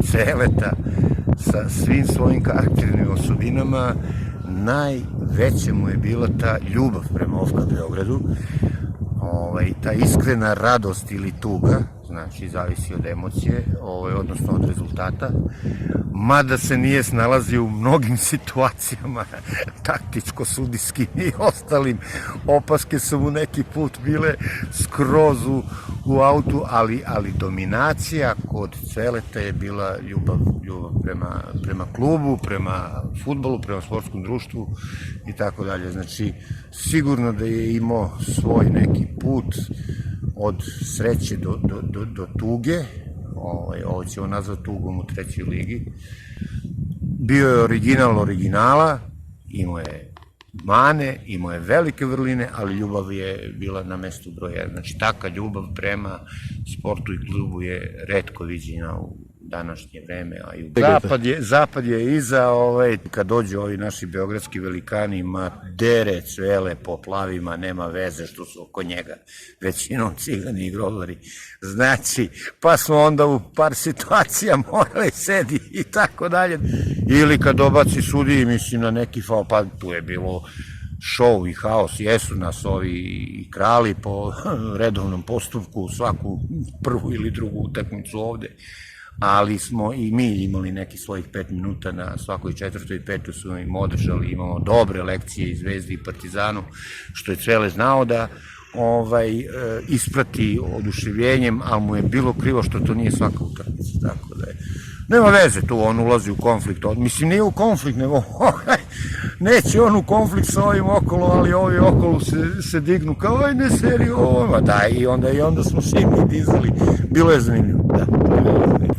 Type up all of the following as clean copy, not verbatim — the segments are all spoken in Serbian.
Celeta sa svim svojim karakternim osobinama, najveća mu je bila ta ljubav prema OFK Beogradu, ta iskrena radost ili tuga, znači zavisi od emocije, odnosno od rezultata, mada se nije snalazio u mnogim situacijama, taktičko-sudijskim i ostalim. Opaske su mu neki put bile skroz u autu, ali dominacija kod Celeta je bila ljubav prema klubu, prema fudbalu, prema sportskom društvu i tako dalje. Znači, sigurno da je imao svoj neki put od sreće do tuge, ovo će on nazvati tugom u trećoj ligi. Bio je original originala, imao je mane, imao je velike vrline, ali ljubav je bila na mestu broj 1. Znači, taka ljubav prema sportu i klubu je retko viđena u današnje vreme, a i Zapad je iza, kad dođu ovi naši beogradski velikani, dere cvele po plavima, nema veze što su oko njega većinom cigani i groblari. Znači, pa smo onda u par situacija morali sedi i tako dalje. Ili kad dobaci sudiji, mislim, na neki faul, pa tu je bilo šou i haos, jesu nas ovi krali po redovnom postupku svaku prvu ili drugu utakmicu ovde, ali smo i mi imali neki svojih 5 minuta na svakoj četvrtoj i petu su im održali, imamo dobre lekcije i Zvezdi i Partizanu, što je Cvele znao da isprati oduševljenjem, ali mu je bilo krivo što to nije svaka utakmica, tako da je. Nema veze tu, on ulazi u konflikt, mislim nije u konflikt, nego neće on u konflikt sa ovim okolo, ali ovi okolo se dignu kao, aj ne seri ovo, da, i onda smo svi mi dizali, bilo je zanimljivo, da.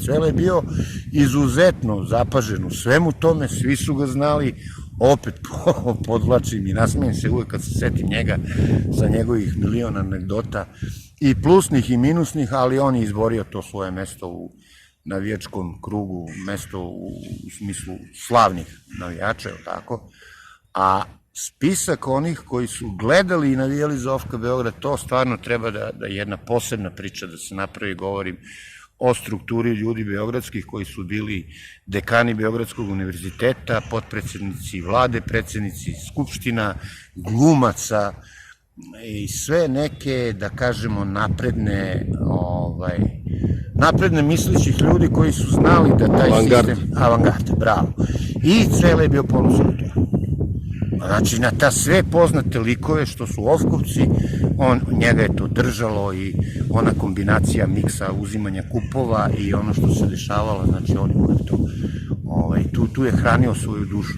Cvele je bio izuzetno zapažen u svemu tome, svi su ga znali, opet podvlačim i nasmijem se uvek kad se setim njega sa njegovih milion anegdota i plusnih i minusnih, ali on je izborio to svoje mesto u navijačkom krugu, mesto u smislu slavnih navijača, tako, a spisak onih koji su gledali i navijali za OFK Beograd, to stvarno treba da je jedna posebna priča da se napravi, govorim o strukturi ljudi beogradskih koji su bili dekani Beogradskog univerziteta, potpredsednici vlade, predsednici skupština, glumaca i sve neke, da kažemo, napredne mislećih ljudi koji su znali da taj sistem... Avangarde, bravo. I Cvele je bio ponosan na to. Znači, na ta sve poznate likove što su ofkovci, njega je to držalo i ona kombinacija miksa uzimanja kupova i ono što se dešavalo, znači on je to, tu je hranio svoju dušu.